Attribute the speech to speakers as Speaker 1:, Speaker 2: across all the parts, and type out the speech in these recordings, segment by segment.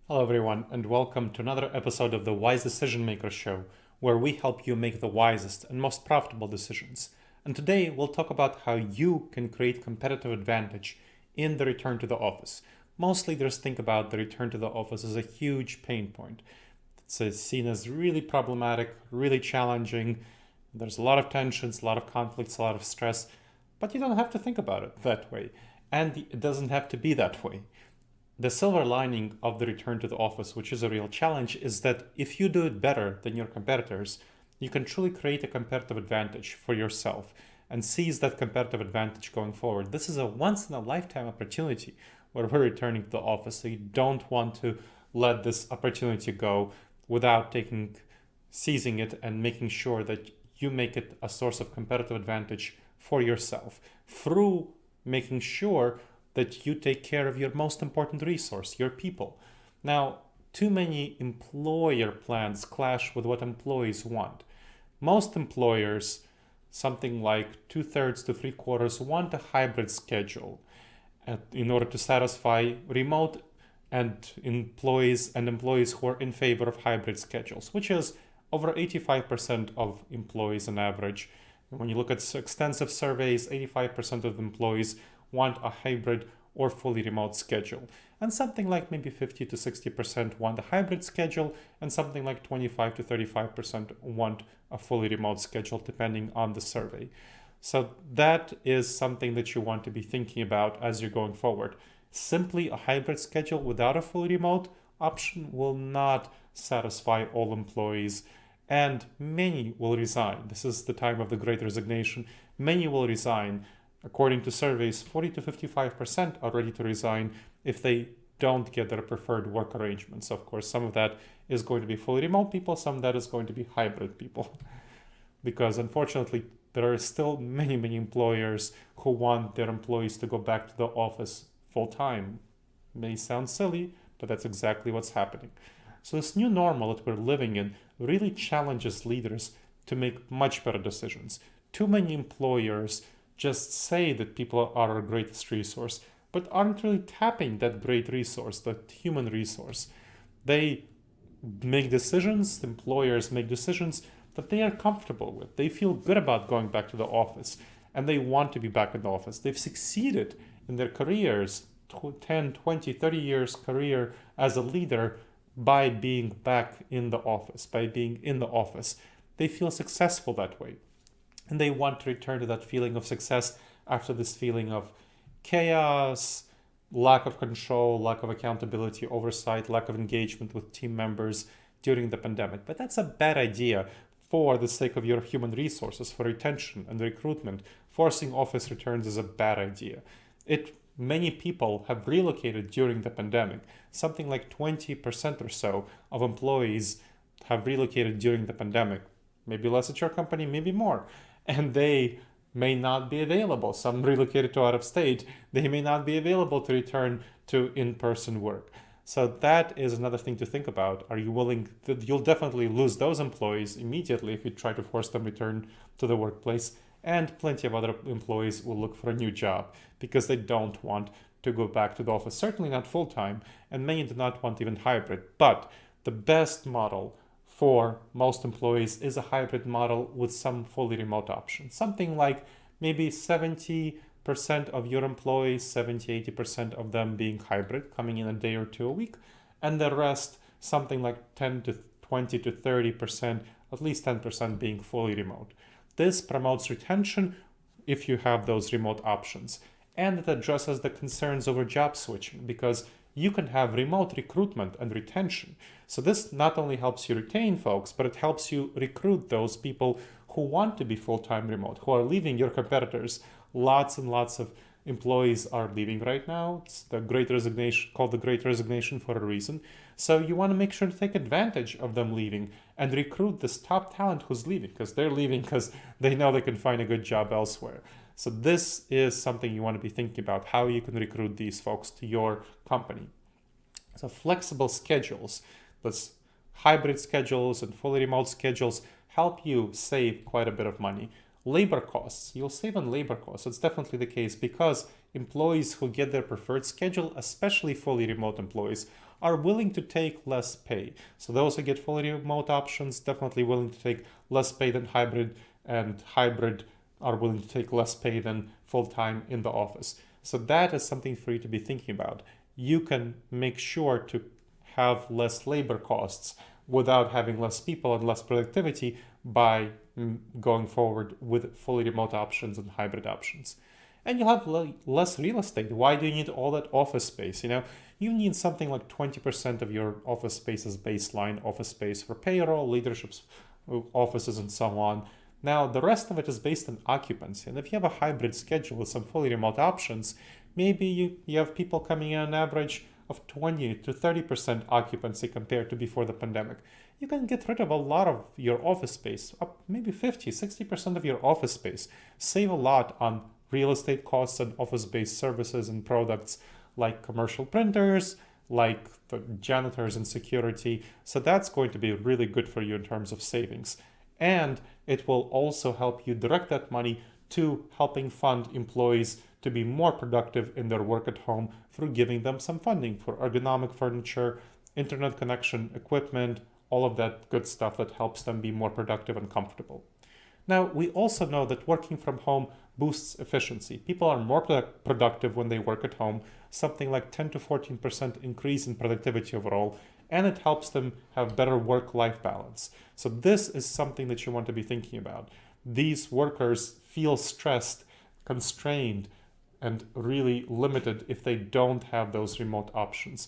Speaker 1: Hello, everyone, and welcome to another episode of the Wise Decision Maker Show, where we help you make the wisest and most profitable decisions. And today we'll talk about how you can create competitive advantage in the return to the office. Most leaders think about the return to the office as a huge pain point. It's seen as really problematic, really challenging. There's a lot of tensions, a lot of conflicts, a lot of stress, but you don't have to think about it that way. And it doesn't have to be that way. The silver lining of the return to the office, which is a real challenge, is that if you do it better than your competitors, you can truly create a competitive advantage for yourself and seize that competitive advantage going forward. This is a once in a lifetime opportunity where we're returning to the office, so you don't want to let this opportunity go without seizing it and making sure that you make it a source of competitive advantage for yourself through making sure that you take care of your most important resource, your people. Now, too many employer plans clash with what employees want. Most employers, something like 2/3 to 3/4, want a hybrid schedule in order to satisfy remote and employees who are in favor of hybrid schedules, which is over 85% of employees on average. When you look at extensive surveys, 85% of employees want a hybrid or fully remote schedule. And something like maybe 50 to 60% want a hybrid schedule, and something like 25 to 35% want a fully remote schedule, depending on the survey. So that is something that you want to be thinking about as you're going forward. Simply a hybrid schedule without a fully remote option will not satisfy all employees, and many will resign. This is the time of the Great Resignation. Many will resign. According to surveys, 40 to 55% are ready to resign if they don't get their preferred work arrangements. Of course, some of that is going to be fully remote people, some of that is going to be hybrid people. Because unfortunately, there are still many employers who want their employees to go back to the office full time. May sound silly, but that's exactly what's happening. So this new normal that we're living in really challenges leaders to make much better decisions. Too many employers just say that people are our greatest resource, but aren't really tapping that great resource, that human resource. They make decisions, employers make decisions that they are comfortable with. They feel good about going back to the office, and they want to be back in the office. They've succeeded in their careers, 10, 20, 30 years career as a leader by being back in the office, by being in the office. They feel successful that way. And they want to return to that feeling of success after this feeling of chaos, lack of control, lack of accountability, oversight, lack of engagement with team members during the pandemic. But that's a bad idea for the sake of your human resources, for retention and recruitment. Forcing office returns is a bad idea. Many people have relocated during the pandemic. Something like 20% or so of employees have relocated during the pandemic. Maybe less at your company, maybe more. And they may not be available. Some relocated to out of state. They may not be available to return to in-person work. So that is another thing to think about. Are you willing you'll definitely lose those employees immediately if you try to force them to return to the workplace. And plenty of other employees will look for a new job because they don't want to go back to the office. Certainly not full-time, and many do not want even hybrid. But the best model for most employees is a hybrid model with some fully remote option. Something like maybe 70% of your employees, 70-80% of them being hybrid, coming in a day or two a week, and the rest, something like 10 to 20 to 30%, at least 10% being fully remote. This promotes retention if you have those remote options, and it addresses the concerns over job switching because you can have remote recruitment and retention. So this not only helps you retain folks, but it helps you recruit those people who want to be full-time remote, who are leaving your competitors. Lots and lots of employees are leaving right now. It's the Great Resignation, called the Great Resignation for a reason. So you want to make sure to take advantage of them leaving and recruit this top talent who's leaving, because they're leaving because they know they can find a good job elsewhere. So this is something you want to be thinking about, how you can recruit these folks to your company. So flexible schedules, those hybrid schedules and fully remote schedules help you save quite a bit of money. Labor costs, you'll save on labor costs. It's definitely the case because employees who get their preferred schedule, especially fully remote employees, are willing to take less pay. So those who get fully remote options definitely willing to take less pay than hybrid, and hybrid are willing to take less pay than full-time in the office. So that is something for you to be thinking about. You can make sure to have less labor costs without having less people and less productivity by going forward with fully remote options and hybrid options. And you'll have less real estate. Why do you need all that office space? You need something like 20% of your office space as baseline office space for payroll, leadership offices, and so on. Now, the rest of it is based on occupancy. And if you have a hybrid schedule with some fully remote options, maybe you have people coming in on average of 20 to 30% occupancy compared to before the pandemic. You can get rid of a lot of your office space, up maybe 50, 60% of your office space. Save a lot on real estate costs and office-based services and products like commercial printers, like the janitors and security. So that's going to be really good for you in terms of savings. And it will also help you direct that money to helping fund employees to be more productive in their work at home through giving them some funding for ergonomic furniture, internet connection, equipment, all of that good stuff that helps them be more productive and comfortable. Now, we also know that working from home boosts efficiency. People are more productive when they work at home, something like 10 to 14% increase in productivity overall, and it helps them have better work-life balance. So this is something that you want to be thinking about. These workers feel stressed, constrained, and really limited if they don't have those remote options.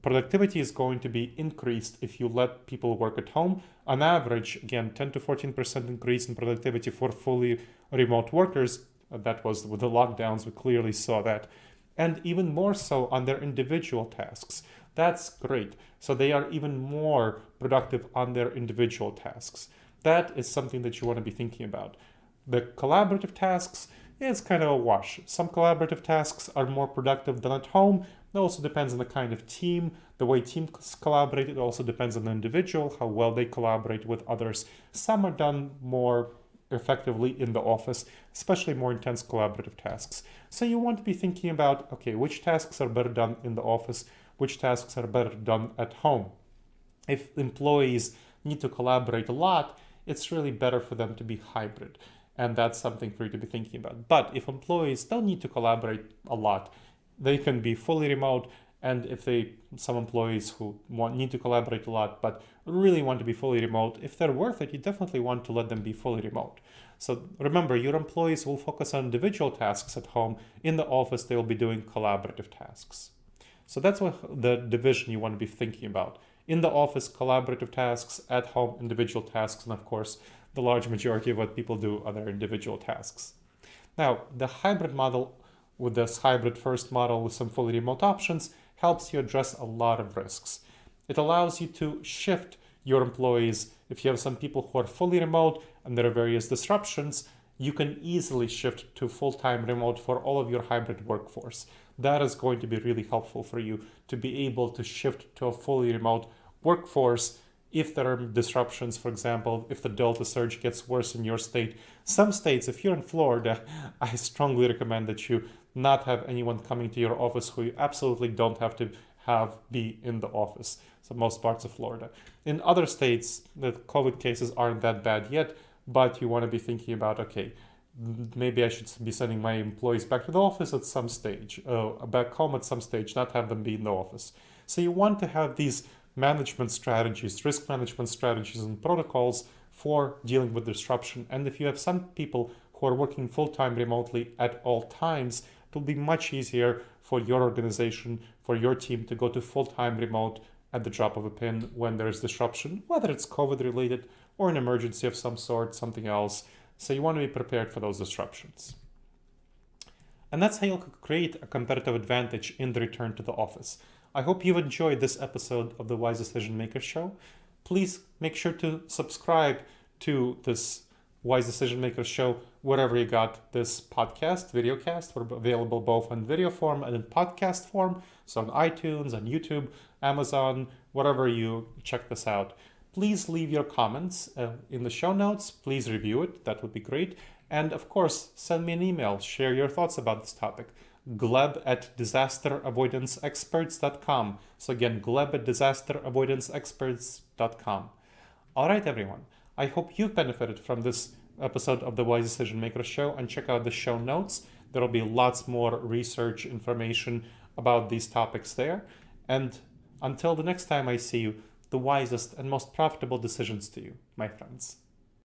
Speaker 1: Productivity is going to be increased if you let people work at home. On average, again, 10 to 14% increase in productivity for fully remote workers. That was with the lockdowns, we clearly saw that. And even more so on their individual tasks. That's great. So they are even more productive on their individual tasks. That is something that you want to be thinking about. The collaborative tasks, it's kind of a wash. Some collaborative tasks are more productive than at home. It also depends on the kind of team, the way teams collaborate. It also depends on the individual, how well they collaborate with others. Some are done more effectively in the office, especially more intense collaborative tasks. So you want to be thinking about, okay, which tasks are better done in the office, which tasks are better done at home. If employees need to collaborate a lot, it's really better for them to be hybrid. And that's something for you to be thinking about. But if employees don't need to collaborate a lot, they can be fully remote. And if some employees who need to collaborate a lot, but really want to be fully remote, if they're worth it, you definitely want to let them be fully remote. So remember, your employees will focus on individual tasks at home. In the office, they'll be doing collaborative tasks. So that's what the division you want to be thinking about. In the office, collaborative tasks, at home, individual tasks, and of course, the large majority of what people do are their individual tasks. Now, the hybrid model with this hybrid first model with some fully remote options helps you address a lot of risks. It allows you to shift your employees. If you have some people who are fully remote and there are various disruptions, you can easily shift to full-time remote for all of your hybrid workforce. That is going to be really helpful for you to be able to shift to a fully remote workforce if there are disruptions. For example, if the Delta surge gets worse in your state. Some states, if you're in Florida, I strongly recommend that you not have anyone coming to your office who you absolutely don't have to be in the office. So most parts of Florida. In other states, the COVID cases aren't that bad yet, but you want to be thinking about, okay, maybe I should be sending my employees back to the office at some stage, back home at some stage, not have them be in the office. So you want to have these management strategies, risk management strategies and protocols for dealing with disruption. And if you have some people who are working full-time remotely at all times, it will be much easier for your organization, for your team to go to full-time remote at the drop of a pin when there's disruption, whether it's COVID related or an emergency of some sort, something else. So you want to be prepared for those disruptions. And that's how you create a competitive advantage in the return to the office. I hope you've enjoyed this episode of the Wise Decision Maker Show. Please make sure to subscribe to this Wise Decision Maker Show wherever you got this podcast, videocast. We're available both in video form and in podcast form. So on iTunes, on YouTube, Amazon, wherever you check this out. Please leave your comments in the show notes. Please review it. That would be great. And of course, send me an email. Share your thoughts about this topic. Gleb at disasteravoidanceexperts.com. So again, Gleb at disasteravoidanceexperts.com. All right, everyone. I hope you've benefited from this episode of the Wise Decision Maker Show, and check out the show notes. There will be lots more research information about these topics there. And until the next time I see you, the wisest and most profitable decisions to you, my friends.